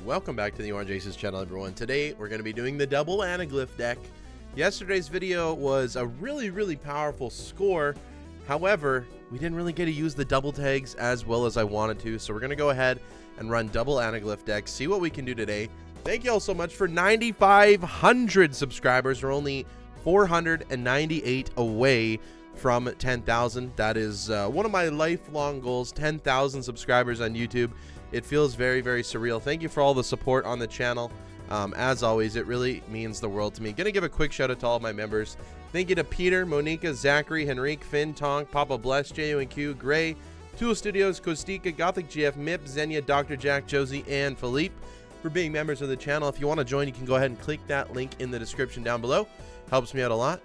Welcome back to the Orange Aces channel, everyone. Today we're going to be doing the double Anaglyph deck. Yesterday's video was a really powerful score. However, we didn't really get to use the double tags as well as I wanted to, so we're going to go ahead and run double Anaglyph decks, see what we can do today. Thank you all so much for 9,500 subscribers. We're only 498 away from 10,000. That is one of my lifelong goals, 10,000 subscribers on YouTube. It feels very surreal. Thank you for all the support on the channel. As always, it really means the world to me. Gonna give a quick shout out to all of my members. Thank you to Peter, Monica, Zachary, Henrique, Finn, Tonk, Papa Bless, JUNQ, Gray, Tool Studios, Kostika, Gothic GF, Mip, Xenia, Dr. Jack, Josie, and Philippe for being members of the channel. If you want to join, you can go ahead and click that link in the description down below. Helps me out a lot.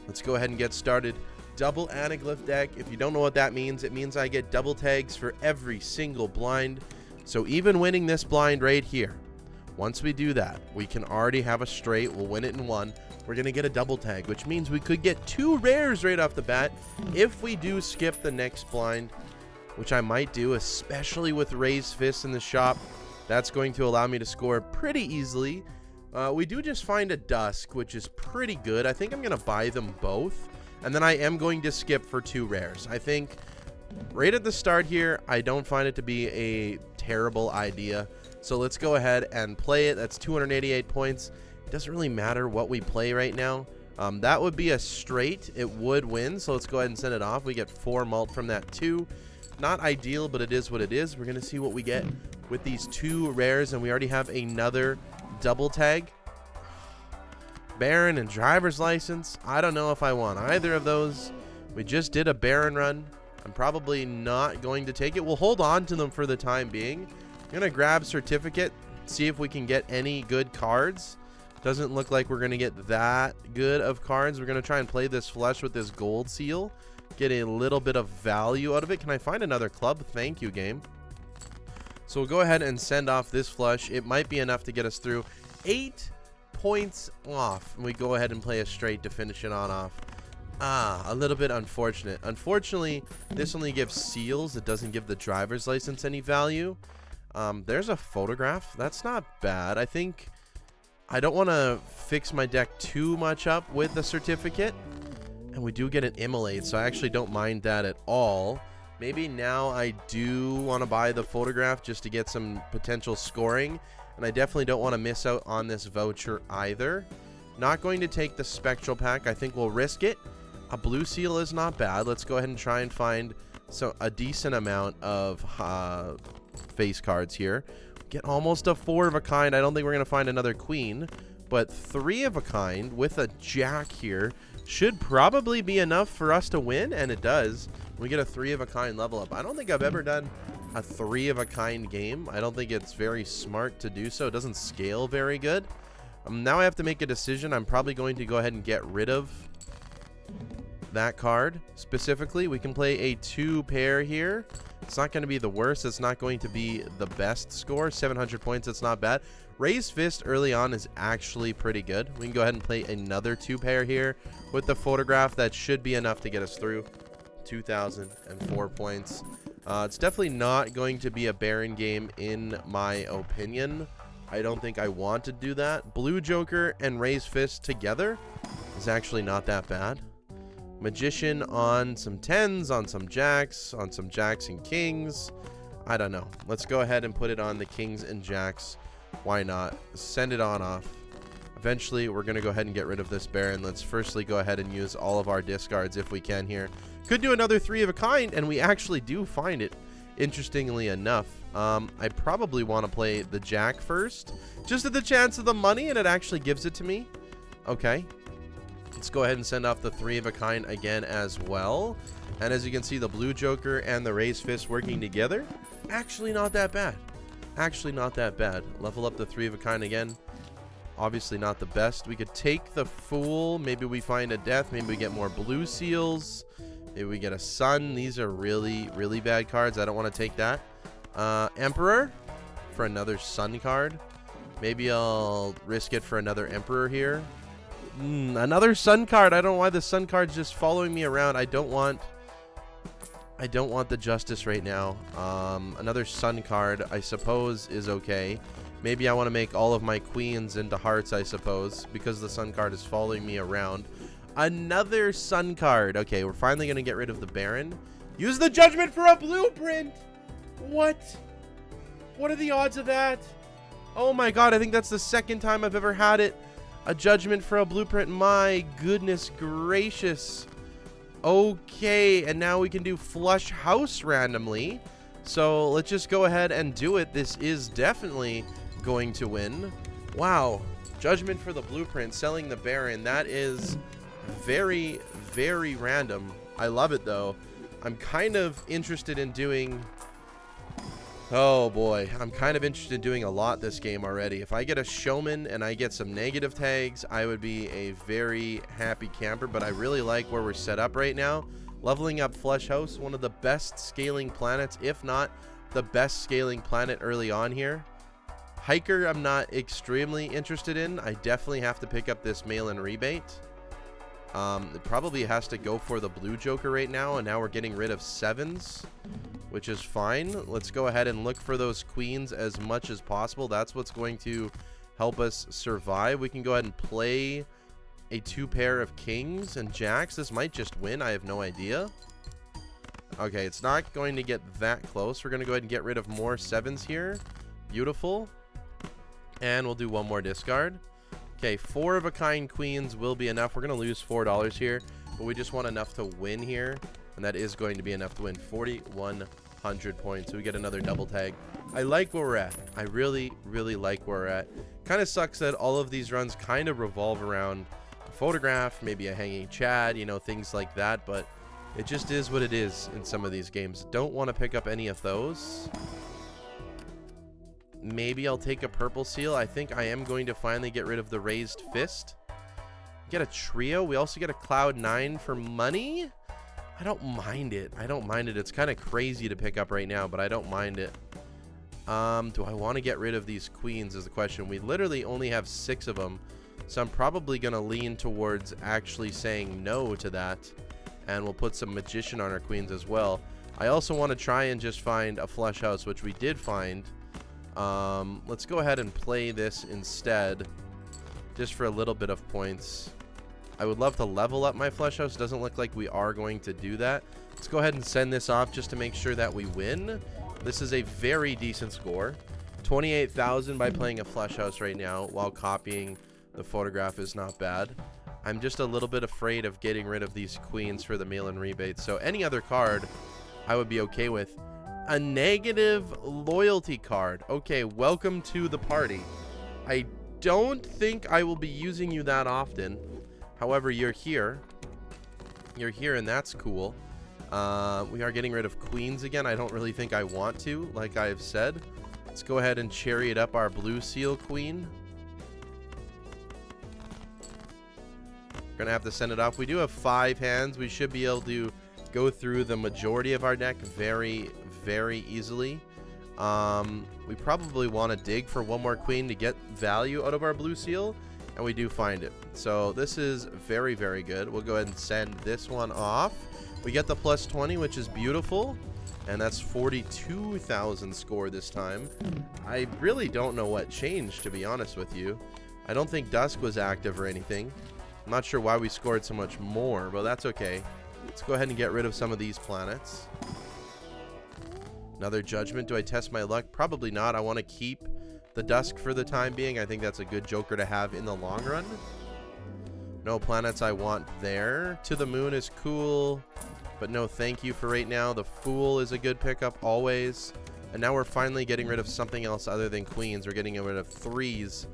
Let's go ahead and get started. Double Anaglyph deck. If you don't know what that means, it means I get double tags for every single blind. So even winning this blind right here, once we do that, we can already have a straight. We'll win it in one. We're going to get a double tag, which means we could get 2 rares right off the bat if we do skip the next blind, which I might do, especially with raised fists in the shop. That's going to allow me to score pretty easily. We do just find a Dusk, which is pretty good. I think I'm going to buy them both, and then I am going to skip for 2 rares. I think right at the start here, I don't find it to be a terrible idea. So let's go ahead and play it. That's 288 points. It doesn't really matter what we play right now. That would be a straight. It would win. So let's go ahead and send it off. We get 4 malt from that too. Not ideal, but it is what it is. We're going to see what we get with these 2 rares. And we already have another double tag. Baron and driver's license. I don't know if I want either of those. We just did a Baron run. I'm probably not going to take it. We'll hold on to them for the time being. I'm going to grab certificate, see if we can get any good cards. Doesn't look like we're going to get that good of cards. We're going to try and play this flush with this gold seal. Get a little bit of value out of it. Can I find another club? Thank you, game. So we'll go ahead and send off this flush. It might be enough to get us through. 8 points off. And we go ahead and play a straight to finish it on off. A little bit unfortunate. Unfortunately, this only gives seals. It doesn't give the driver's license any value. There's a photograph. That's not bad. I think I don't want to fix my deck too much up with the certificate. And we do get an immolate, so I actually don't mind that at all. Maybe now I do want to buy the photograph just to get some potential scoring. And I definitely don't want to miss out on this voucher either. Not going to take the spectral pack. I think we'll risk it. A blue seal is not bad. Let's go ahead and try and find a decent amount of face cards here. Get almost a 4 of a kind. I don't think we're going to find another queen, but 3 of a kind with a jack here should probably be enough for us to win, and it does. We get a 3 of a kind level up. I don't think I've ever done a 3 of a kind game. I don't think it's very smart to do so. It doesn't scale very good. Now I have to make a decision. I'm probably going to go ahead and get rid of that card. Specifically, we can play a 2 pair here. It's not going to be the worst. It's not going to be the best score. 700 points. It's not bad. Raised fist early on is actually pretty good. We can go ahead and play another 2 pair here with the photograph. That should be enough to get us through. 2,004 points. It's definitely not going to be a Baron game in my opinion. I don't think I want to do that. Blue Joker and Raised Fist together is actually not that bad. Magician on some 10s, on some jacks and kings. I don't know. Let's go ahead and put it on the kings and jacks. Why not? Send it on off. Eventually, we're going to go ahead and get rid of this Baron. Let's firstly go ahead and use all of our discards if we can here. Could do another 3 of a kind, and we actually do find it, interestingly enough. I probably want to play the jack first, just at the chance of the money, and it actually gives it to me. Okay. Let's go ahead and send off the 3 of a kind again as well. And as you can see, the blue joker and the raised fist working together. Actually not that bad. Actually not that bad. Level up the 3 of a kind again. Obviously not the best. We could take the fool. Maybe we find a death. Maybe we get more blue seals. Maybe we get a sun. These are really bad cards. I don't want to take that. Emperor for another sun card. Maybe I'll risk it for another emperor here. Another sun card. I don't know why the sun card's just following me around. I don't want the justice right now. Another sun card, I suppose, is okay. Maybe I want to make all of my queens into hearts, I suppose, because the sun card is following me around. Another sun card. Okay, we're finally going to get rid of the Baron. Use the judgment for a blueprint. What? What are the odds of that? Oh my god, I think that's the second time I've ever had it. A judgment for a blueprint. My goodness gracious. Okay, and now we can do flush house randomly. So let's just go ahead and do it. This is definitely going to win. Wow. Judgment for the blueprint, selling the Baron. That is very, very random. I love it though. I'm kind of interested in doing... Oh boy, I'm kind of interested in doing a lot this game already. If I get a showman and I get some negative tags, I would be a very happy camper, but I really like where we're set up right now. Leveling up Flesh House, one of the best scaling planets, if not the best scaling planet early on here. Hiker, I'm not extremely interested in. I definitely have to pick up this mail-in rebate. It probably has to go for the blue Joker right now, and now we're getting rid of 7s, which is fine. Let's go ahead and look for those queens as much as possible. That's what's going to help us survive. We can go ahead and play a 2 pair of kings and jacks. This might just win. I have no idea. Okay, it's not going to get that close. We're going to go ahead and get rid of more 7s here. Beautiful. And we'll do one more discard. Okay, 4 of a kind queens will be enough. We're going to lose $4 here, but we just want enough to win here, and that is going to be enough to win 4,100 points. So we get another double tag. I like where we're at. I really, really like where we're at. Kind of sucks that all of these runs kind of revolve around a photograph, maybe a hanging Chad, you know, things like that, but it just is what it is in some of these games. Don't want to pick up any of those. Maybe I'll take a purple seal. I think I am going to finally get rid of the raised fist. Get a trio. We also get a cloud 9 for money. I don't mind it. I don't mind it. It's kind of crazy to pick up right now, but I don't mind it. Do I want to get rid of these queens is the question. We literally only have 6 of them, so I'm probably going to lean towards actually saying no to that, and we'll put some magician on our queens as well. I also want to try and just find a flush house, which we did find. Let's go ahead and play this instead, just for a little bit of points. I would love to level up my flesh house. Doesn't look like we are going to do that. Let's go ahead and send this off just to make sure that we win. This is a very decent score. 28,000 by playing a flesh house right now while copying the photograph is not bad. I'm just a little bit afraid of getting rid of these queens for the mail-in rebate. So any other card I would be okay with. A negative loyalty card. Okay, welcome to the party. I don't think I will be using you that often. However, you're here. You're here, and that's cool. We are getting rid of queens again. I don't really think I want to, like I've said. Let's go ahead and chariot up our blue seal queen. Gonna have to send it off. We do have 5 hands. We should be able to go through the majority of our deck very, very easily. We probably want to dig for 1 more queen to get value out of our blue seal, and we do find it. So this is very, very good. We'll go ahead and send this one off. We get the plus 20, which is beautiful, and that's 42,000 score this time. I really don't know what changed, to be honest with you. I don't think Dusk was active or anything. I'm not sure why we scored so much more, but that's okay. Let's go ahead and get rid of some of these planets. Another judgment. Do I test my luck? Probably not. I want to keep the Dusk for the time being. I think that's a good Joker to have in the long run. No planets I want there. To the Moon is cool, but no thank you for right now. The Fool is a good pickup always. And now we're finally getting rid of something else other than queens. We're getting rid of 3s.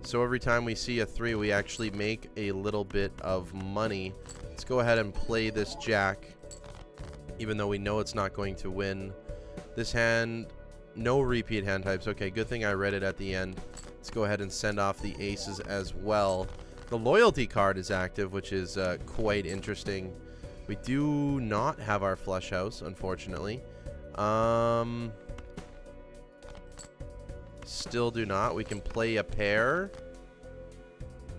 So every time we see a 3, we actually make a little bit of money. Let's go ahead and play this Jack, even though we know it's not going to win. This hand, no repeat hand types. Okay, good thing I read it at the end. Let's go ahead and send off the aces as well. The loyalty card is active, which is quite interesting. We do not have our flush house, unfortunately. Still do not. We can play a pair.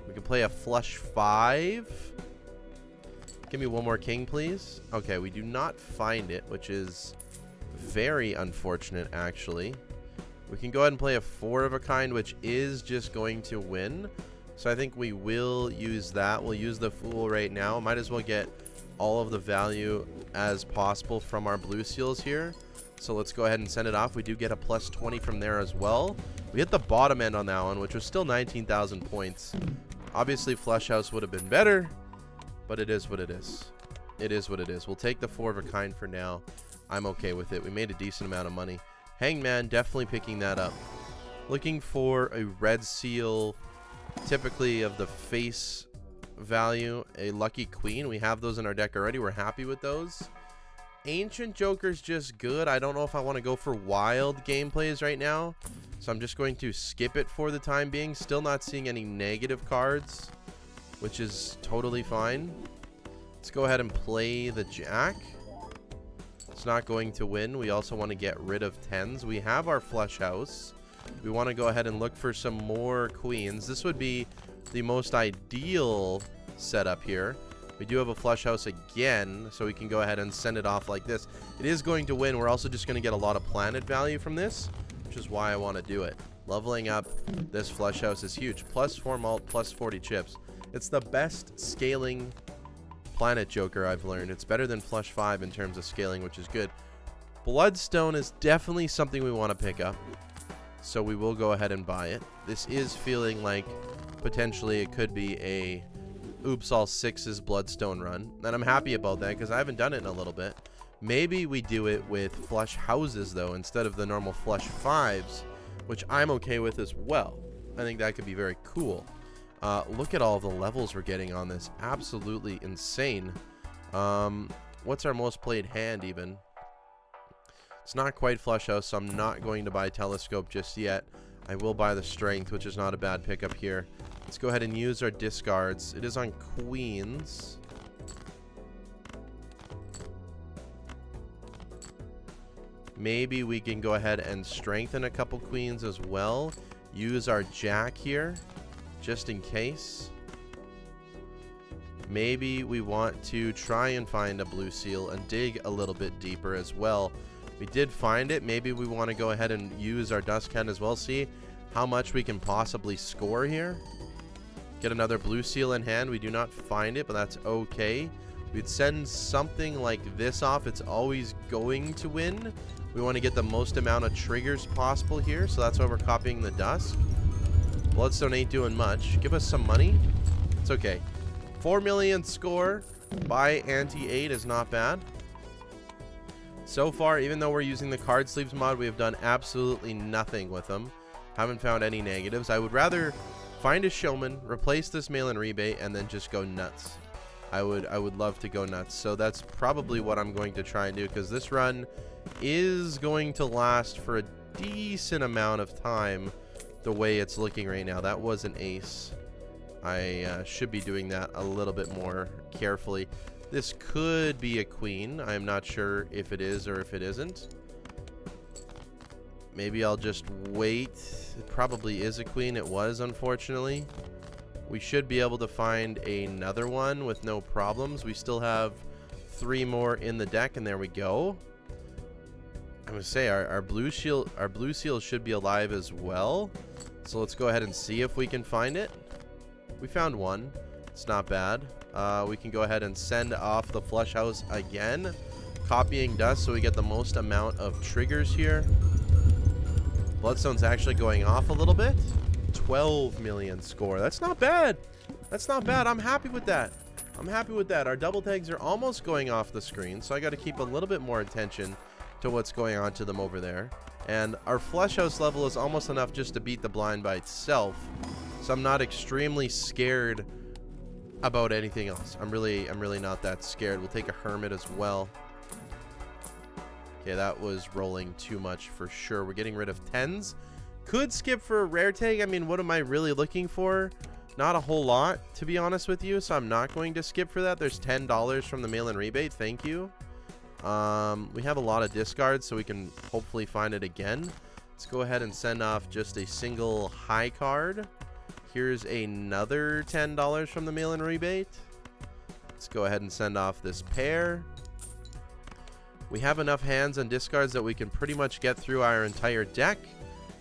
We can play a flush 5. Give me 1 more king, please. Okay, we do not find it, which is very unfortunate, actually. We can go ahead and play a 4 of a kind, which is just going to win. So I think we will use that. We'll use the Fool right now. Might as well get all of the value as possible from our blue seals here. So let's go ahead and send it off. We do get a plus 20 from there as well. We hit the bottom end on that one, which was still 19,000 points. Obviously, Flush House would have been better, but it is what it is. It is what it is. We'll take the 4 of a kind for now. I'm okay with it. We made a decent amount of money. Hangman, definitely picking that up. Looking for a red seal, typically of the face value. A Lucky Queen. We have those in our deck already. We're happy with those. Ancient Joker's just good. I don't know if I want to go for wild gameplays right now, so I'm just going to skip it for the time being. Still not seeing any negative cards, which is totally fine. Let's go ahead and play the Jack. It's not going to win. We also want to get rid of 10s. We have our Flush House. We want to go ahead and look for some more queens. This would be the most ideal setup here. We do have a Flush House again, so we can go ahead and send it off like this. It is going to win. We're also just going to get a lot of planet value from this, which is why I want to do it. Leveling up this Flush House is huge. Plus 4 malt, plus 40 chips. It's the best scaling Planet Joker I've learned. It's better than Flush 5 in terms of scaling, which is good. Bloodstone is definitely something we want to pick up, so we will go ahead and buy it. This is feeling like potentially it could be a Oops All Sixes Bloodstone run, and I'm happy about that because I haven't done it in a little bit. Maybe we do it with Flush Houses though, instead of the normal Flush 5s, which I'm okay with as well. I think that could be very cool. Look at all the levels we're getting on this. Absolutely insane. What's our most played hand even? It's not quite Flush House, so I'm not going to buy Telescope just yet. I will buy the Strength, which is not a bad pickup here. Let's go ahead and use our discards. It is on queens. Maybe we can go ahead and strengthen a couple queens as well. Use our Jack here, just in case. Maybe we want to try and find a blue seal and dig a little bit deeper as well. We did find it. Maybe we want to go ahead and use our Dust Cat as well. See how much we can possibly score here. Get another blue seal in hand. We do not find it, but that's okay. We'd send something like this off. It's always going to win. We want to get the most amount of triggers possible here, so that's why we're copying the Dusk. Bloodstone ain't doing much. Give us some money. It's okay. 4 million score by Anti-8 is not bad. So far, even though we're using the card sleeves mod, we have done absolutely nothing with them. Haven't found any negatives. I would rather find a showman, replace this mail-in rebate, and then just go nuts. I would love to go nuts. So that's probably what I'm going to try and do, because this run is going to last for a decent amount of time the way it's looking right now. That was an ace. I should be doing that a little bit more carefully. This could be a queen. I'm not sure if it is or if it isn't. Maybe I'll just wait. It probably is a queen. It was, unfortunately. We should be able to find another one with no problems. We still have 3 more in the deck, and there we go. I'm gonna say our blue seal should be alive as well. So let's go ahead and see if we can find it. We found one. It's not bad. We can go ahead and send off the Flush House again, copying Dust so we get the most amount of triggers here. Bloodstone's actually going off a little bit. 12 million score. That's not bad. That's not bad. I'm happy with that. I'm happy with that. Our double tags are almost going off the screen, so I got to keep a little bit more attention to what's going on to them over there. And our Flush House level is almost enough just to beat the blind by itself, so I'm not extremely scared about anything else. I'm really not that scared. We'll take a Hermit as well. Okay, that was rolling too much for sure. We're getting rid of 10s. Could skip for a rare tag. I mean, what am I really looking for? Not a whole lot, to be honest with you, so I'm not going to skip for that. There's $10 from the mail-in rebate. Thank you. We have a lot of discards, so we can hopefully find it again. Let's go ahead and send off just a single high card. Here's another $10 from the mail-in rebate. Let's go ahead and send off this pair. We have enough hands and discards that we can pretty much get through our entire deck.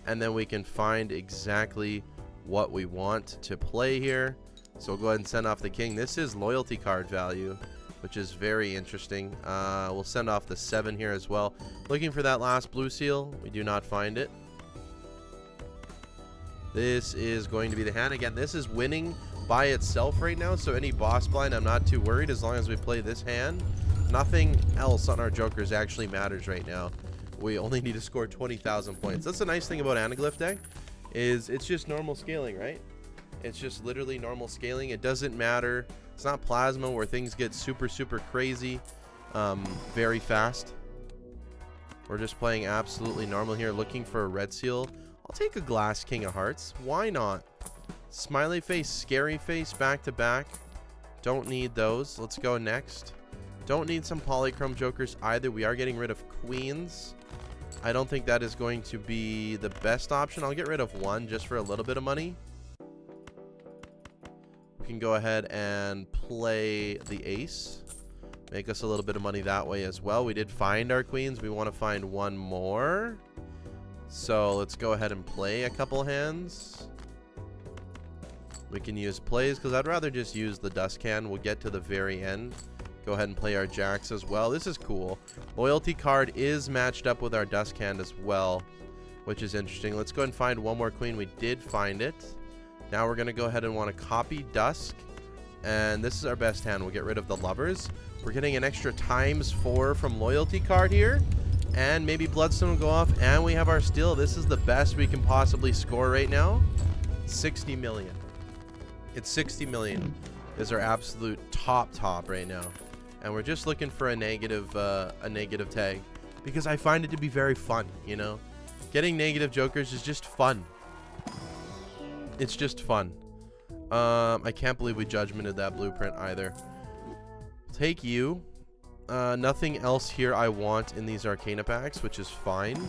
and then we can find exactly what we want to play here. So we'll go ahead and send off the king. This is loyalty card value, which is very interesting. We'll send off the 7 here as well. Looking for that last blue seal. We do not find it. This is going to be the hand. Again, this is winning by itself right now, so any boss blind, I'm not too worried as long as we play this hand. Nothing else on our jokers actually matters right now. We only need to score 20,000 points. That's the nice thing about Anaglyph deck, is it's just normal scaling, right? It's just literally normal scaling. It doesn't matter. It's not Plasma where things get super, super crazy very fast. We're just playing absolutely normal here, looking for a red seal. I'll take a glass king of hearts. Why not? Smiley face, scary face, back to back. Don't need those. Let's go next. Don't need some polychrome jokers either. We are getting rid of queens. I don't think that is going to be the best option. I'll get rid of 1 just for a little bit of money. We can go ahead and play the ace. Make us a little bit of money that way as well. We did find our queens. We want to find 1 more. So let's go ahead and play a couple hands. We can use plays because I'd rather just use the dust can. We'll get to the very end. Go ahead and play our jacks as well. This is cool. Loyalty card is matched up with our dust can as well, which is interesting. Let's go ahead and find 1 more queen. We did find it. Now we're going to go ahead and want to copy dusk. And this is our best hand. We'll get rid of the lovers. We're getting an extra ×4 from loyalty card here. And maybe Bloodstone will go off. And we have our steal. This is the best we can possibly score right now. 60 million. It's 60 million is our absolute top right now. And we're just looking for a negative tag. Because I find it to be very fun, you know. Getting negative jokers is just fun. It's just fun. I can't believe we judgmented that blueprint either. Take you. Nothing else here I want in these Arcana packs, which is fine.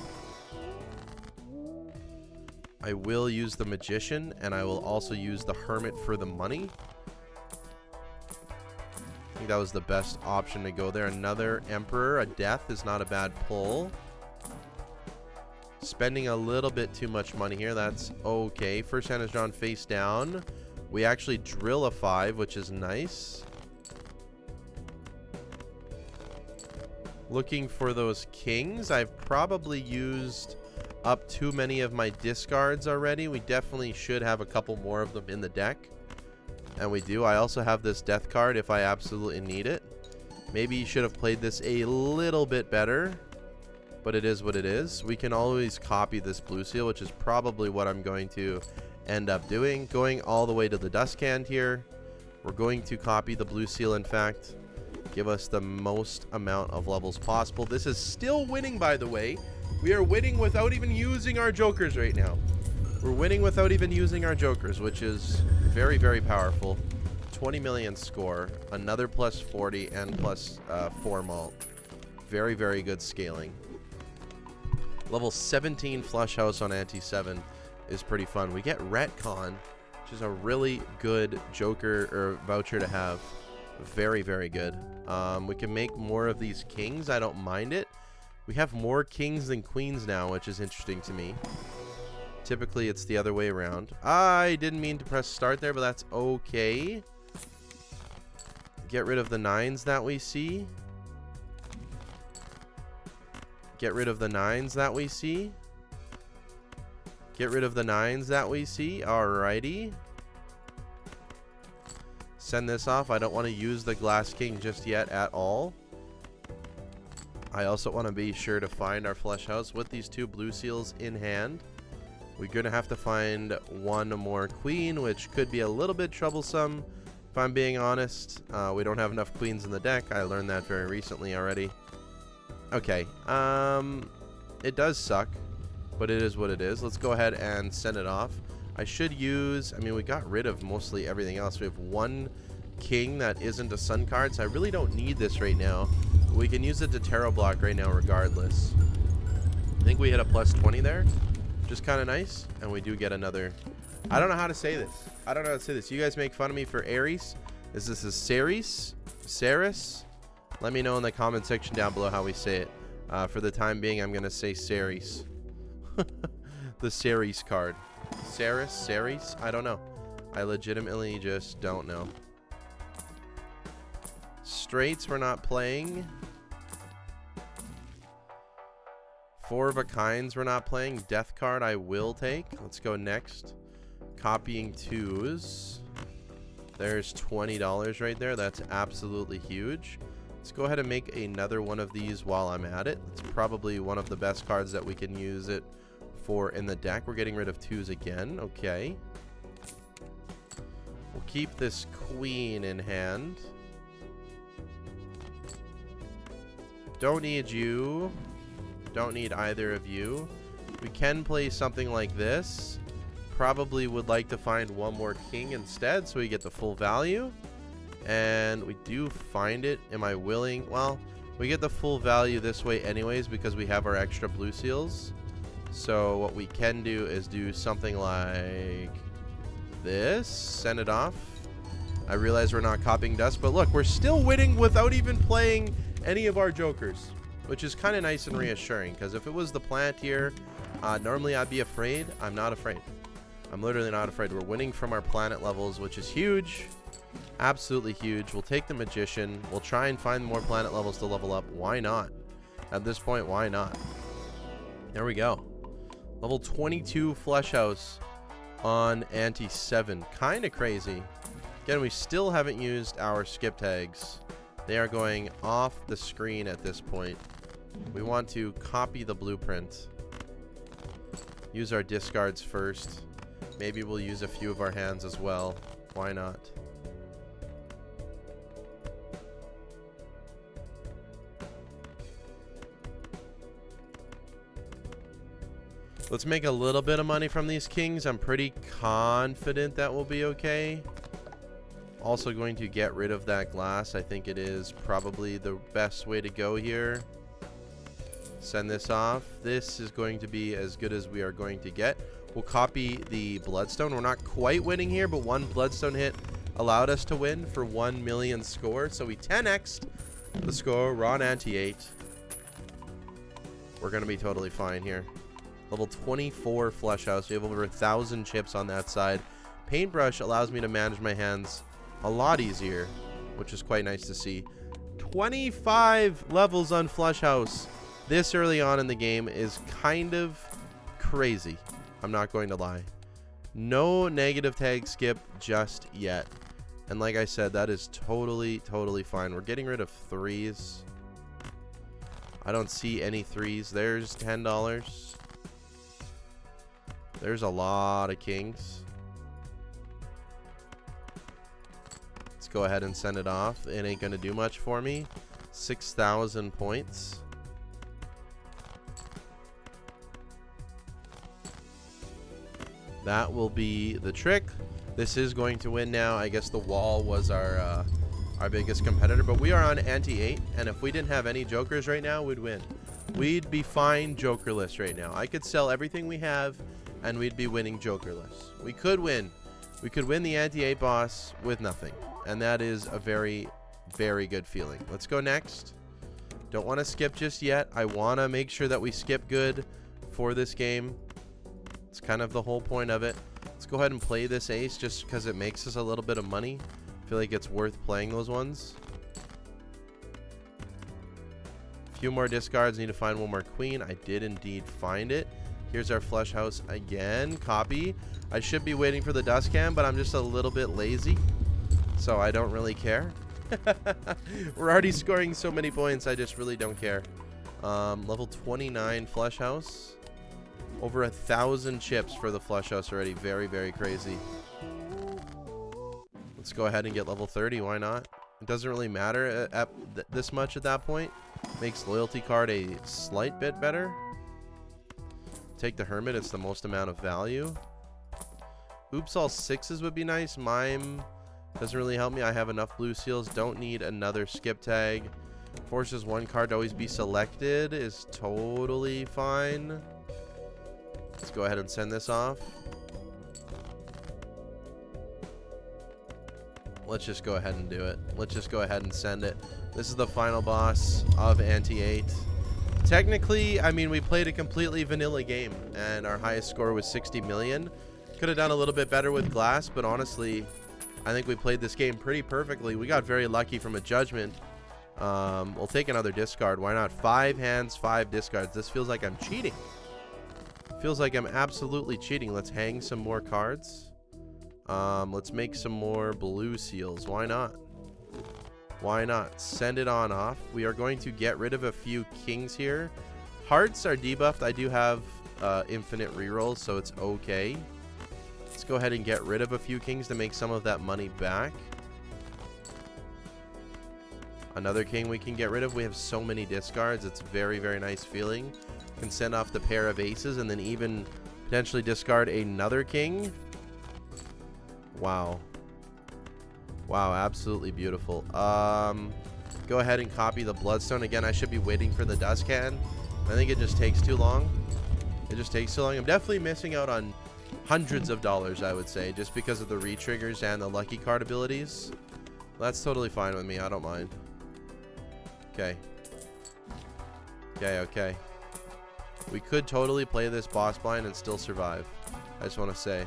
I will use the Magician, and I will also use the Hermit for the money. I think that was the best option to go there. Another Emperor, a Death is not a bad pull. Spending a little bit too much money here. That's okay. First hand is drawn face down. We actually drill a 5, which is nice. Looking for those kings. I've probably used up too many of my discards already. We definitely should have a couple more of them in the deck. And we do. I also have this death card if I absolutely need it. Maybe you should have played this a little bit better. But it is what it is. We can always copy this blue seal, which is probably what I'm going to end up doing. Going all the way to the dust can here. We're going to copy the blue seal, in fact. Give us the most amount of levels possible. This is still winning, by the way. We are winning without even using our jokers right now. We're winning without even using our jokers, which is very, very powerful. 20 million score. Another plus 40 and plus 4 malt. Very, very good scaling. Level 17 flush house on anti-7 is pretty fun. We get retcon, which is a really good joker or voucher to have. Very, very good. We can make more of these kings. I don't mind it. We have more kings than queens now, which is interesting to me. Typically, it's the other way around. I didn't mean to press start there, but that's okay. Get rid of the 9s that we see. Get rid of the 9s that we see. Get rid of the 9s that we see. Alrighty. Send this off. I don't want to use the glass king just yet at all. I also want to be sure to find our flesh house with these 2 blue seals in hand. We're going to have to find 1 more queen, which could be a little bit troublesome. If I'm being honest, we don't have enough queens in the deck. I learned that very recently already. Okay, it does suck, but it is what it is. Let's go ahead and send it off. I should use, I mean, we got rid of mostly everything else. We have 1 king that isn't a sun card, so I really don't need this right now. We can use it to tarot block right now regardless. I think we hit a plus 20 there, which is kind of nice, and we do get another. I don't know how to say this. I don't know how to say this. You guys make fun of me for Aries. Is this a Ceres? Ceres? Let me know in the comment section down below how we say it. For the time being, I'm going to say Ceres. the Ceres card. Ceres? I don't know. I legitimately just don't know. Straights we're not playing. Four of a kinds we're not playing. Death card I will take. Let's go next. Copying twos. There's $20 right there. That's absolutely huge. Let's go ahead and make another one of these while I'm at it. It's probably one of the best cards that we can use it for in the deck. We're getting rid of twos again. Okay. We'll keep this queen in hand. Don't need you. Don't need either of you. We can play something like this. Probably would like to find one more king instead so we get the full value. And we do find it. Am I willing? Well, we get the full value this way anyways because we have our extra blue seals. So what we can do is do something like this. Send it off. I realize we're not copying dust, but look, we're still winning without even playing any of our jokers, which is kind of nice and reassuring because if it was the plant here, normally I'd be afraid. I'm not afraid. I'm literally not afraid. We're winning from our planet levels, which is huge. Absolutely huge. We'll take the magician. We'll try and find more planet levels to level up. Why not? At this point, why not? There we go. Level 22 Flesh House on Ante 7. Kind of crazy. Again, we still haven't used our skip tags. They are going off the screen at this point. We want to copy the blueprint. Use our discards first. Maybe we'll use a few of our hands as well. Why not? Let's make a little bit of money from these kings. I'm pretty confident that will be okay. Also going to get rid of that glass. I think it is probably the best way to go here. Send this off. This is going to be as good as we are going to get. We'll copy the bloodstone. We're not quite winning here, but one bloodstone hit allowed us to win for 1 million score. So we 10x'd the score. We're on Ante 8. We're going to be totally fine here. Level 24 Flesh House. We have over 1,000 chips on that side. Paintbrush allows me to manage my hands a lot easier, which is quite nice to see. 25 levels on Flesh House this early on in the game is kind of crazy. I'm not going to lie. No negative tag skip just yet. And like I said, that is totally fine. We're getting rid of threes. I don't see any threes. There's $10. There's a lot of kings. Let's go ahead and send it off. It ain't gonna do much for me. 6,000 points. That will be the trick. This is going to win now. I guess the wall was our biggest competitor, but we are on Ante 8, and if we didn't have any jokers right now, we'd win. We'd be fine jokerless right now. I could sell everything we have, and we'd be winning jokerless. We could win. We could win the Ante 8 boss with nothing, and that is a very, very good feeling. Let's go next. Don't want to skip just yet. I want to make sure that we skip good for this game. It's kind of the whole point of it. Let's go ahead and play this ace just because it makes us a little bit of money. I feel like it's worth playing those ones. A few more discards. Need to find one more queen. I did indeed find it. Here's our Flesh House again. Copy. I should be waiting for the dust cam, but I'm just a little bit lazy, so I don't really care. We're already scoring so many points. I just really don't care. Level 29 Flesh House. Over 1,000 chips for the Flesh House already. Very, very crazy. Let's go ahead and get level 30. Why not? It doesn't really matter at this much at that point. Makes loyalty card a slight bit better. Take the Hermit. It's the most amount of value. Oops, all sixes would be nice. Mime doesn't really help me. I have enough blue seals. Don't need another skip tag. Forces one card to always be selected is totally fine. Let's go ahead and send this off. Let's just go ahead and do it. Let's just go ahead and send it. This is the final boss of Ante 8. Technically, I mean, we played a completely vanilla game, and our highest score was 60 million. Could have done a little bit better with glass, but honestly, I think we played this game pretty perfectly. We got very lucky from a judgment. We'll take another discard. Why not? 5 hands, 5 discards. This feels like I'm cheating. Feels like I'm absolutely cheating. Let's hang some more cards. Let's make some more blue seals. Why not? Why not? Send it on off. We are going to get rid of a few kings here. Hearts are debuffed. I do have infinite rerolls, so it's okay. Let's go ahead and get rid of a few kings to make some of that money back. Another king we can get rid of. We have so many discards. It's very, very nice feeling. Can send off the pair of aces and then even potentially discard another king. Wow. Wow, absolutely beautiful. Go ahead and copy the bloodstone. Again, I should be waiting for the dust can. I think it just takes too long. It just takes too long. I'm definitely missing out on hundreds of dollars, I would say, just because of the re-triggers and the lucky card abilities. That's totally fine with me. I don't mind. Okay. Okay. We could totally play this boss blind and still survive. I just want to say,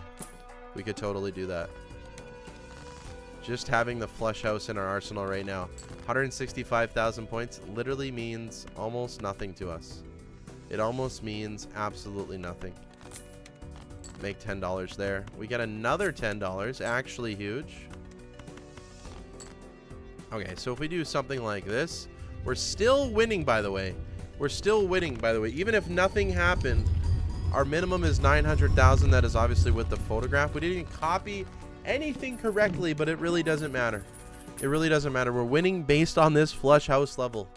we could totally do that. Just having the flush house in our arsenal right now, 165,000 points literally means almost nothing to us. It almost means absolutely nothing. Make $10 there. We get another $10, actually huge. Okay, so if we do something like this, we're still winning, by the way. We're still winning, by the way. Even if nothing happened, our minimum is 900,000. That is obviously with the photograph. We didn't even copy anything correctly, but it really doesn't matter. It really doesn't matter. We're winning based on this flush house level.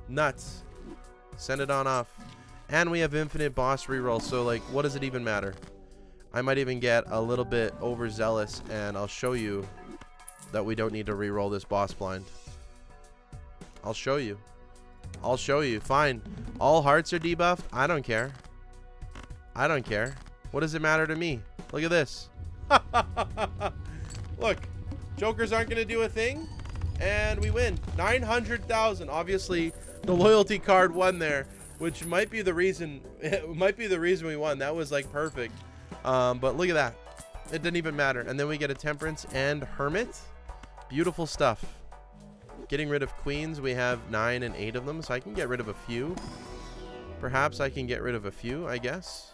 Nuts. Send it on off. And we have infinite boss reroll, so like, what does it even matter? I might even get a little bit overzealous, and I'll show you that we don't need to reroll this boss blind. I'll show you. I'll show you. Fine. All hearts are debuffed. I don't care. I don't care. What does it matter to me? Look at this. Look, jokers aren't going to do a thing, and we win 900,000. Obviously, the loyalty card won there, which might be the reason. It might be the reason we won. That was like perfect. But look at that. It didn't even matter. And then we get a temperance and hermit. Beautiful stuff. Getting rid of queens. We have 9 and 8 of them, so I can get rid of a few. Perhaps I can get rid of a few, I guess.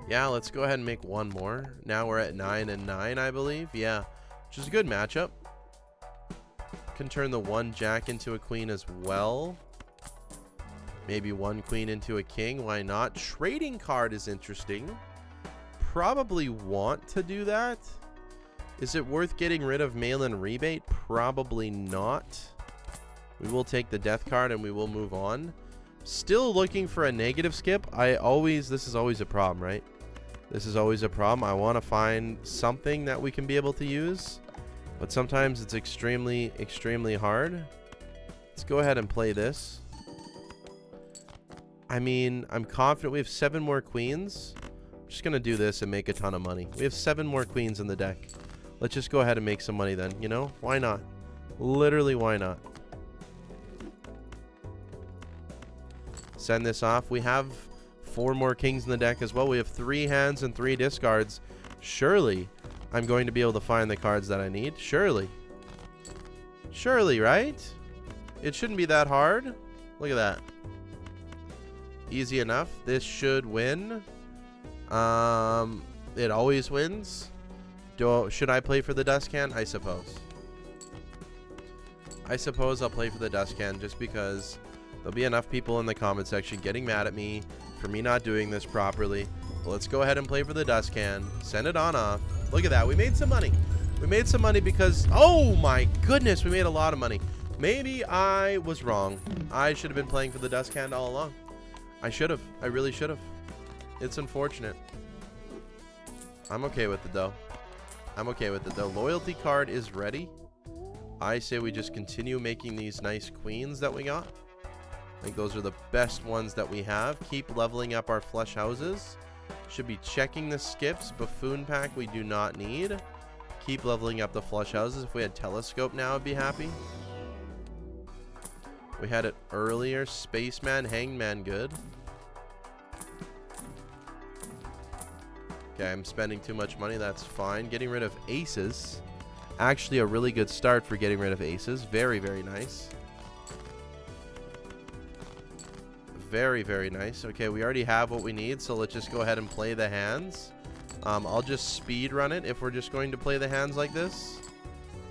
Yeah, let's go ahead and make one more. Now we're at 9 and 9, I believe. Yeah, which is a good matchup. Can turn the 1 jack into a queen as well. Maybe 1 queen into a king. Why not? Trading card is interesting. Probably want to do that. Is it worth getting rid of mail-in rebate? Probably not. We will take the death card and we will move on. Still looking for a negative skip. This is always a problem, right? This is always a problem. I want to find something that we can be able to use, but sometimes it's extremely, extremely hard. Let's go ahead and play this. I mean, I'm confident we have 7 more queens. I'm just going to do this and make a ton of money. We have 7 more queens in the deck. Let's just go ahead and make some money then, you know? Why not? Literally, why not? Send this off. We have 4 more kings in the deck as well. We have 3 hands and 3 discards. Surely, I'm going to be able to find the cards that I need. Surely. Surely, right? It shouldn't be that hard. Look at that. Easy enough. This should win. It always wins. Should I play for the dust can? I suppose. I suppose I'll play for the dust can just because there'll be enough people in the comment section getting mad at me for me not doing this properly. Well, let's go ahead and play for the dust can. Send it on off. Look at that. We made some money. We made some money because, oh my goodness, we made a lot of money. Maybe I was wrong. I should have been playing for the dust can all along. I should have. I really should have. It's unfortunate. I'm okay with it though. I'm okay with it though. Loyalty card is ready. I say we just continue making these nice queens that we got. I think those are the best ones that we have. Keep leveling up our flush houses. Should be checking the skips. Buffoon pack we do not need. Keep leveling up the flush houses. If we had telescope now, I'd be happy. We had it earlier. Spaceman, Hangman, good. Okay, I'm spending too much money. That's fine. Getting rid of aces. Actually, a really good start for getting rid of aces. Very, very nice. Very, very nice. Okay, we already have what we need, so let's just go ahead and play the hands. I'll just speed run it if we're just going to play the hands like this.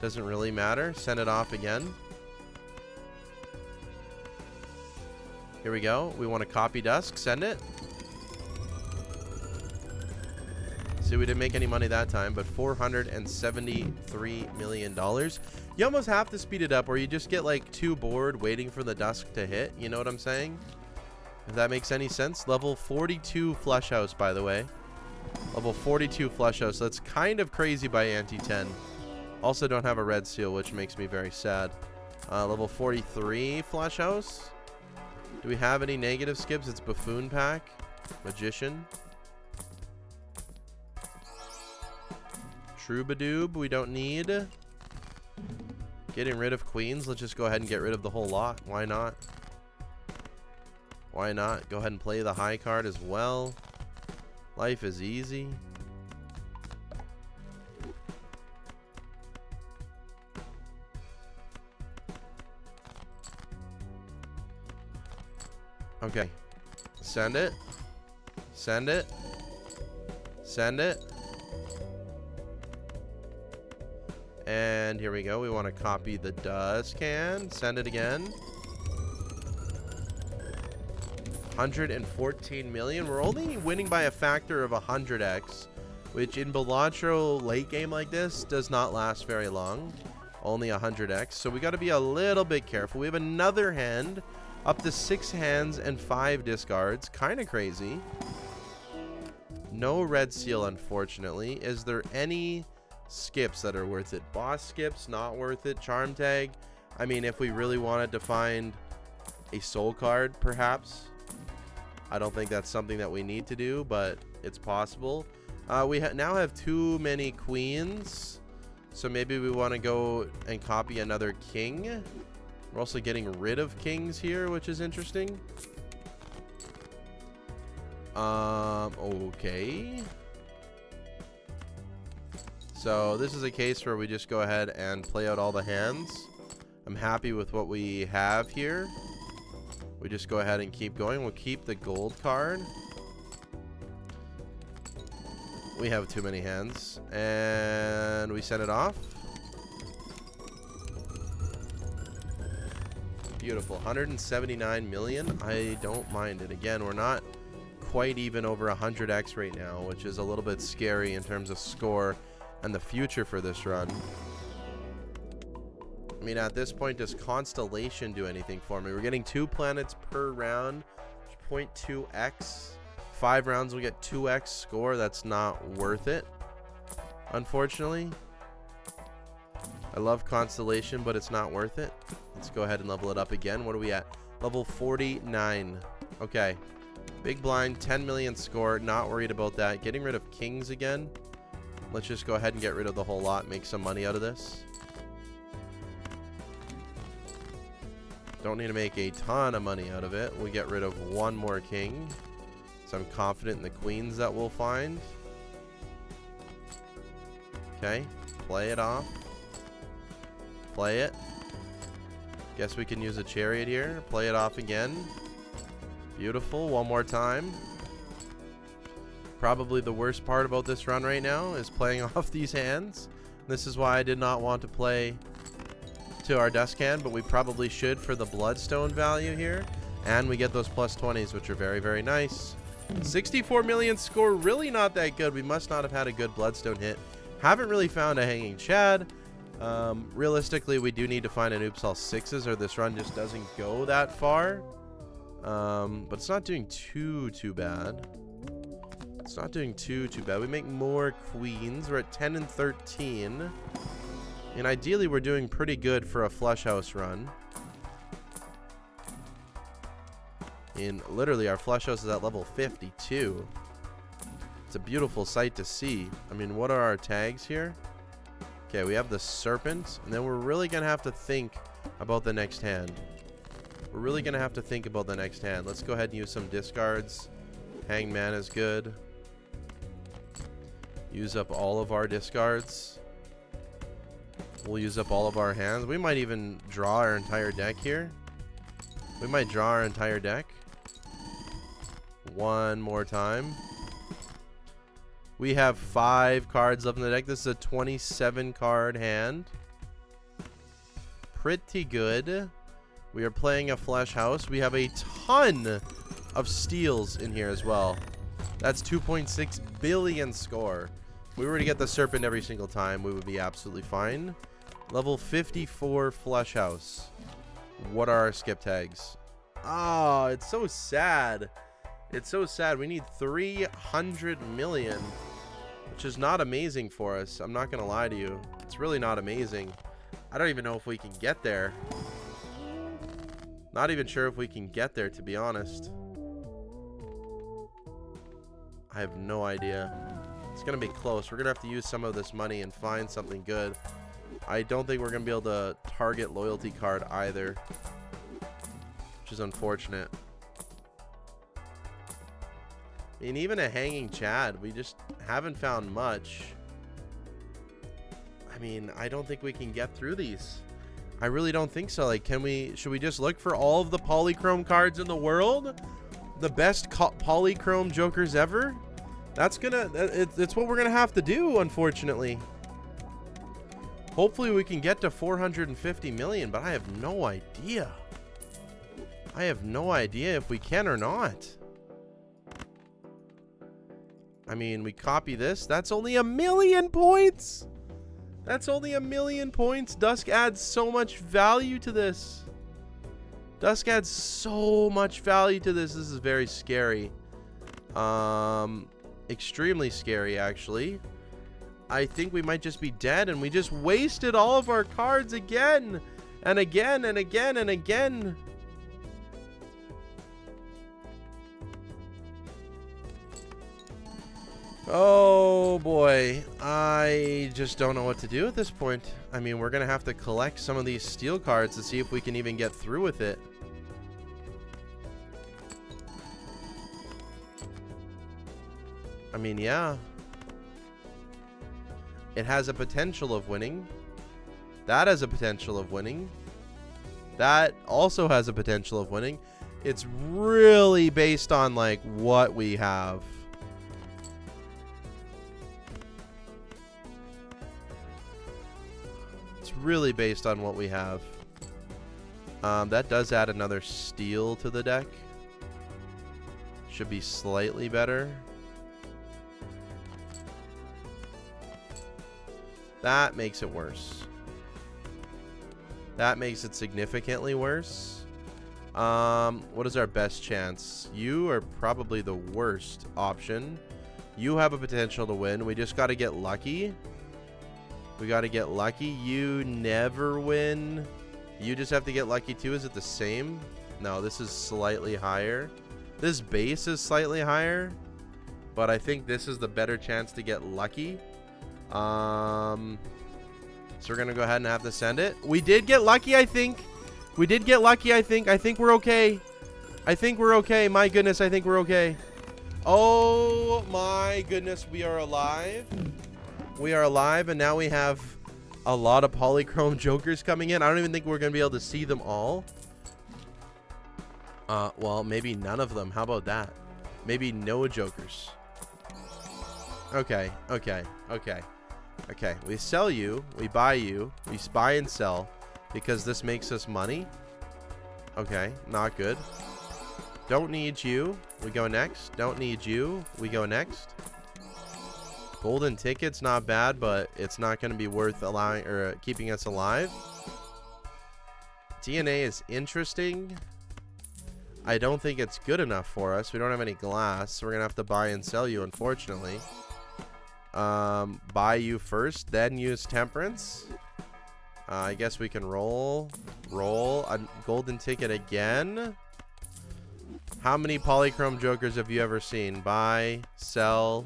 Doesn't really matter. Send it off again. Here we go. We want to copy dusk. Send it. See, we didn't make any money that time, but $473 million. You almost have to speed it up, or you just get like too bored waiting for the dusk to hit. You know what I'm saying? If that makes any sense. Level 42 flush house, by the way. Level 42 flush house. That's kind of crazy by ante 10. Also don't have a red seal, which makes me very sad. Level 43 flush house. Do we have any negative skips? It's buffoon pack, magician, Troubadour, we don't need. Getting rid of queens. Let's just go ahead and get rid of the whole lot. Why not? Why not? Go ahead and play the high card as well. Life is easy. Okay. Send it. Send it. Send it. And here we go. We want to copy the dust can. Send it again. 114 million. We're only winning by a factor of 100x, which in Cilantro late game like this does not last very long. Only 100x. So we got to be a little bit careful. We have another hand. Up to 6 hands and 5 discards. Kind of crazy. No red seal, unfortunately. Is there any skips that are worth it? Boss skips, not worth it. Charm tag. I mean, if we really wanted to find a soul card, perhaps. I don't think that's something that we need to do, but it's possible. We now have too many queens. So maybe we want to go and copy another king. We're also getting rid of kings here, which is interesting. Okay. So this is a case where we just go ahead and play out all the hands. I'm happy with what we have here. We just go ahead and keep going. We'll keep the gold card. We have too many hands. And we send it off. Beautiful. 179 million. I don't mind it. Again, we're not quite even over 100x right now, which is a little bit scary in terms of score and the future for this run. I mean, at this point, does Constellation do anything for me? We're getting 2 planets per round, 0.2x. 5 rounds, we'll get 2x score. That's not worth it, unfortunately. I love Constellation, but it's not worth it. Let's go ahead and level it up again. What are we at? Level 49. Okay. Big blind, 10 million score. Not worried about that. Getting rid of kings again. Let's just go ahead and get rid of the whole lot. Make some money out of this. Don't need to make a ton of money out of it. We get rid of 1 more king. So I'm confident in the queens that we'll find. Okay. Play it off. Play it. Guess we can use a chariot here. Play it off again. Beautiful. 1 more time. Probably the worst part about this run right now is playing off these hands. This is why I did not want to play to our dust can, but we probably should for the bloodstone value here. And we get those plus 20s, which are very, very nice. 64 million score. Really not that good. We must not have had a good bloodstone hit. Haven't really found a hanging Chad. Realistically, we do need to find an oops all 6s, or this run just doesn't go that far. But it's not doing too bad. It's not doing too bad. We make more queens. We're at 10 and 13. And ideally, we're doing pretty good for a flush house run. And literally, our flush house is at level 52. It's a beautiful sight to see. I mean, what are our tags here? Okay, we have the serpent, and then we're really gonna have to think about the next hand. We're really going to have to think about the next hand. Let's go ahead and use some discards. Hangman is good. Use up all of our discards. We'll use up all of our hands. We might even draw our entire deck here. We might draw our entire deck. One more time. We have 5 cards left in the deck. This is a 27 card hand. Pretty good. We are playing a flesh house. We have a ton of steals in here as well. That's 2.6 billion score. If we were to get the serpent every single time, we would be absolutely fine. Level 54 flesh house. What are our skip tags? Oh, it's so sad. It's so sad. We need 300 million, which is not amazing for us. I'm not going to lie to you. It's really not amazing. I don't even know if we can get there. Not even sure if we can get there, to be honest. I have no idea. It's going to be close. We're going to have to use some of this money and find something good. I don't think we're going to be able to target loyalty card either, which is unfortunate. I mean, even a hanging Chad, we just haven't found much. I mean, I don't think we can get through these. I really don't think so. Like, should we just look for all of the polychrome cards in the world? The best polychrome jokers ever? It's what we're gonna have to do, unfortunately. Hopefully we can get to 450 million, but I have no idea. I have no idea if we can or not. I mean, we copy this. That's only 1,000,000 points. That's only 1,000,000 points. Dusk adds so much value to this. Dusk adds so much value to this. This is very scary. Extremely scary, actually. I think we might just be dead, and we just wasted all of our cards again and again and again and again. Oh boy, I just don't know what to do at this point. I mean, we're gonna have to collect some of these steel cards to see if we can even get through with it. I mean, yeah. It has a potential of winning. That has a potential of winning. That also has a potential of winning. It's really based on, like, what we have. It's really based on what we have. That does add another steel to the deck. Should be slightly better. That makes it worse. That makes it significantly worse. What is our best chance? You are probably the worst option. You have a potential to win. We just got to get lucky. We got to get lucky. You never win. You just have to get lucky too. Is it the same? No, this is slightly higher. This base is slightly higher, but I think this is the better chance to get lucky. So we're gonna go ahead and have to send it. We did get lucky, I think. We did get lucky, I think. I think we're okay. I think we're okay. My goodness, I think we're okay. Oh my goodness, we are alive. We are alive, and now we have a lot of polychrome jokers coming in. I don't even think we're gonna be able to see them all. Well, maybe none of them. How about that? Maybe no jokers. Okay, okay, okay. Okay, we sell you, we buy you, we buy and sell because this makes us money. Okay, not good. Don't need you, we go next. Don't need you, we go next. Golden ticket's not bad, but it's not going to be worth allowing or keeping us alive. DNA is interesting. I don't think it's good enough for us. We don't have any glass, so we're going to have to buy and sell you, unfortunately. Buy you first, then use temperance. I guess we can roll a golden ticket again. How many polychrome jokers have you ever seen? Buy, sell.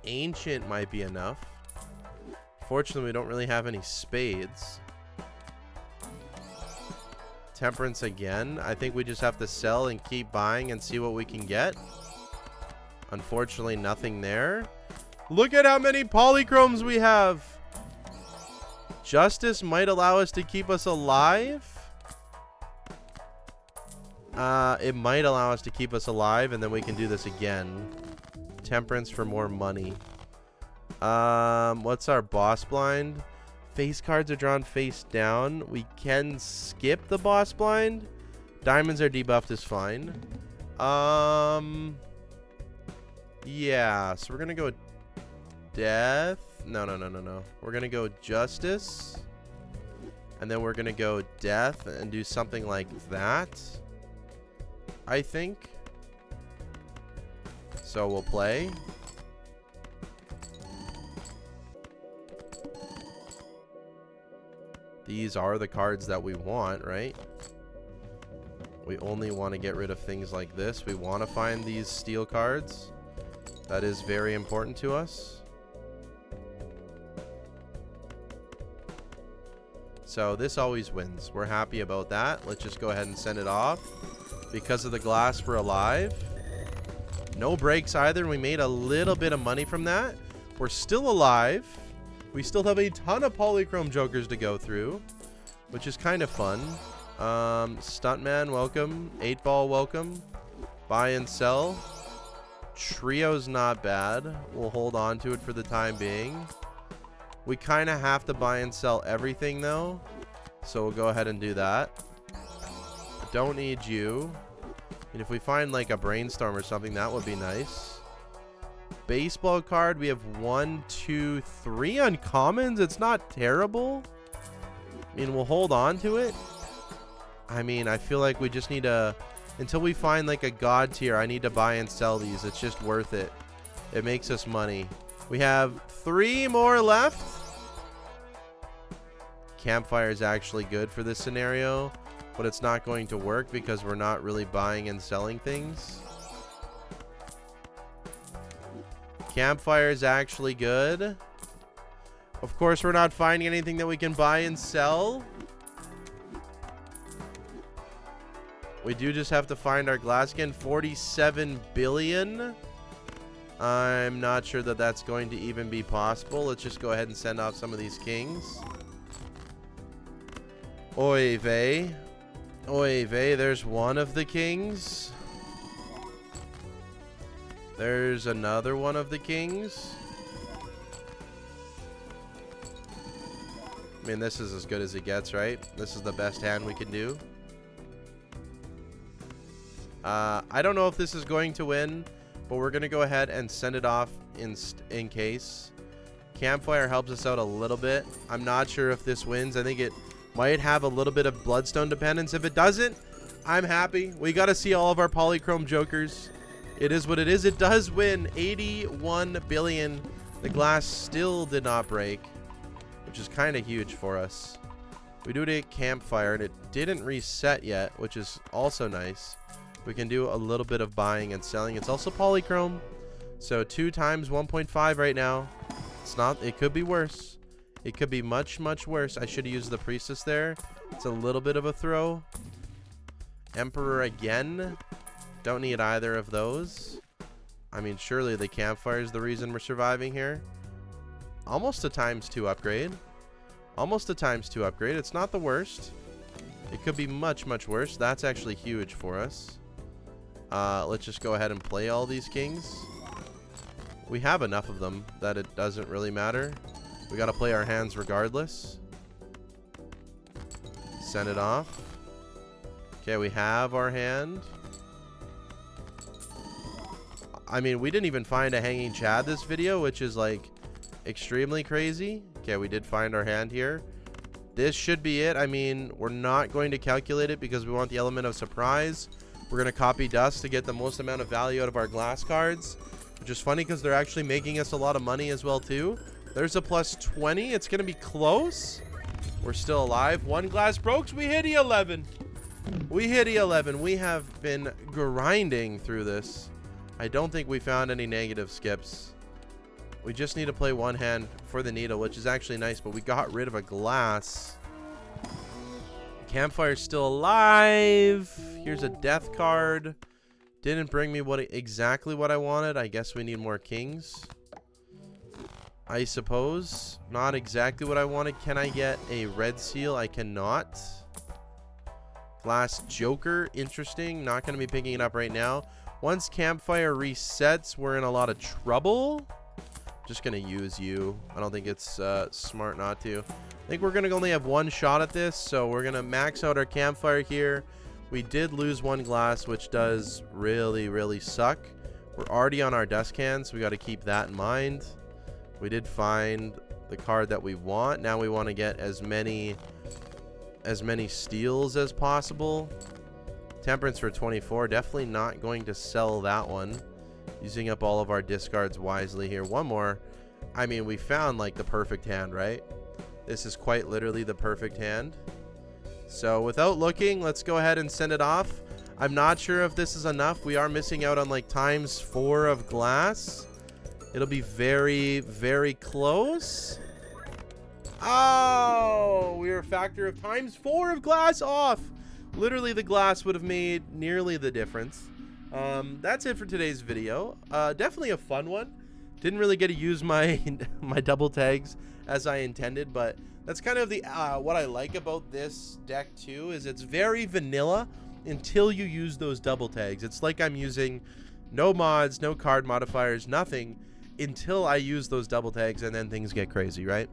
Ancient might be enough. Fortunately, we don't really have any spades. Temperance again. I think we just have to sell and keep buying and see what we can get. Unfortunately, nothing there. Look at how many polychromes we have. Justice might allow us to keep us alive. It might allow us to keep us alive, and then we can do this again. Temperance for more money. What's our boss blind? Face cards are drawn face down. We can skip the boss blind. Diamonds are debuffed is fine. Yeah, so we're gonna go death. No. We're gonna go justice. And then we're gonna go death and do something like that, I think. So we'll play. These are the cards that we want, right? We only want to get rid of things like this. We want to find these steel cards. That is very important to us. So this always wins. We're happy about that. Let's just go ahead and send it off. Because of the glass, we're alive. No breaks either. We made a little bit of money from that. We're still alive. We still have a ton of polychrome jokers to go through, which is kind of fun. Stuntman, welcome. 8-ball, welcome. Buy and sell. Trio's not bad. We'll hold on to it for the time being. We kind of have to buy and sell everything, though. So we'll go ahead and do that. Don't need you. And if we find, like, a brainstorm or something, that would be nice. Baseball card, we have 1, 2, 3 uncommons. It's not terrible. I mean, we'll hold on to it. I mean, I feel like we just need to, until we find like a god tier, I need to buy and sell these. It's just worth it. It makes us money. We have 3 more left. Campfire is actually good for this scenario, but it's not going to work because we're not really buying and selling things. Campfire is actually good. Of course, we're not finding anything that we can buy and sell. We do just have to find our glass again. 47 billion. I'm not sure that that's going to even be possible. Let's just go ahead and send off some of these kings. Oy vey. Oy vey. There's one of the kings. There's another one of the kings. I mean, this is as good as it gets, right? This is the best hand we can do. I don't know if this is going to win, but we're going to go ahead and send it off in case. Campfire helps us out a little bit. I'm not sure if this wins. I think it might have a little bit of Bloodstone dependence. If it doesn't, I'm happy. We got to see all of our polychrome jokers. It is what it is. It does win. 81 billion. The glass still did not break, which is kind of huge for us. We do it at Campfire, and it didn't reset yet, which is also nice. We can do a little bit of buying and selling. It's also polychrome, so 2 times 1.5 right now. It's not. It could be worse. It could be much, much worse. I should have used the Priestess there. It's a little bit of a throw. Emperor again. Don't need either of those. I mean, surely the Campfire is the reason we're surviving here. Almost a ×2 upgrade. Almost a ×2 upgrade. It's not the worst. It could be much, much worse. That's actually huge for us. Let's just go ahead and play all these kings. We have enough of them that it doesn't really matter. We got to play our hands regardless. Send it off. Okay, we have our hand. I mean, we didn't even find a Hanging Chad this video, which is like extremely crazy. Okay, we did find our hand here. This should be it. I mean, we're not going to calculate it because we want the element of surprise. We're going to copy dust to get the most amount of value out of our glass cards, which is funny because they're actually making us a lot of money as well too. There's a +20. It's going to be close. We're still alive. 1 glass broke. We hit E11. We hit E11. We have been grinding through this. I don't think we found any negative skips. We just need to play 1 hand for the needle, which is actually nice, but we got rid of a glass. Campfire's still alive. Here's a death card. Didn't bring me exactly what I wanted. I guess we need more kings, I suppose. Not exactly what I wanted. Can I get a red seal? I cannot. Glass Joker. Interesting. Not going to be picking it up right now. Once Campfire resets, we're in a lot of trouble. Just going to use you. I don't think it's smart not to. I think we're going to only have one shot at this, so we're going to max out our Campfire here. We did lose one glass, which does really, really suck. We're already on our dust can, so we got to keep that in mind. We did find the card that we want. Now we want to get as many steals as possible. Temperance for 24. Definitely not going to sell that one. Using up all of our discards wisely here. One more. I mean, we found like the perfect hand, right? This is quite literally the perfect hand. So without looking, let's go ahead and send it off. I'm not sure if this is enough. We are missing out on like ×4 of glass. It'll be very, very close. Oh, we were a factor of ×4 of glass off. Literally, the glass would have made nearly the difference. That's it for today's video. Definitely a fun one. Didn't really get to use my my double tags as I intended, but that's kind of the what I like about this deck too, is it's very vanilla until you use those double tags. It's like I'm using no mods, no card modifiers, nothing until I use those double tags, and then things get crazy, right?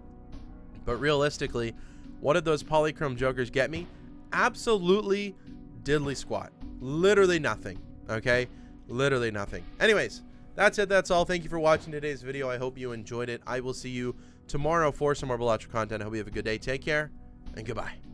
But realistically, what did those polychrome jokers get me? Absolutely diddly squat. Literally nothing. Okay? Literally nothing. Anyways, that's it. That's all. Thank you for watching today's video. I hope you enjoyed it. I will see you tomorrow for some more Balatro content. I hope you have a good day. Take care, and goodbye.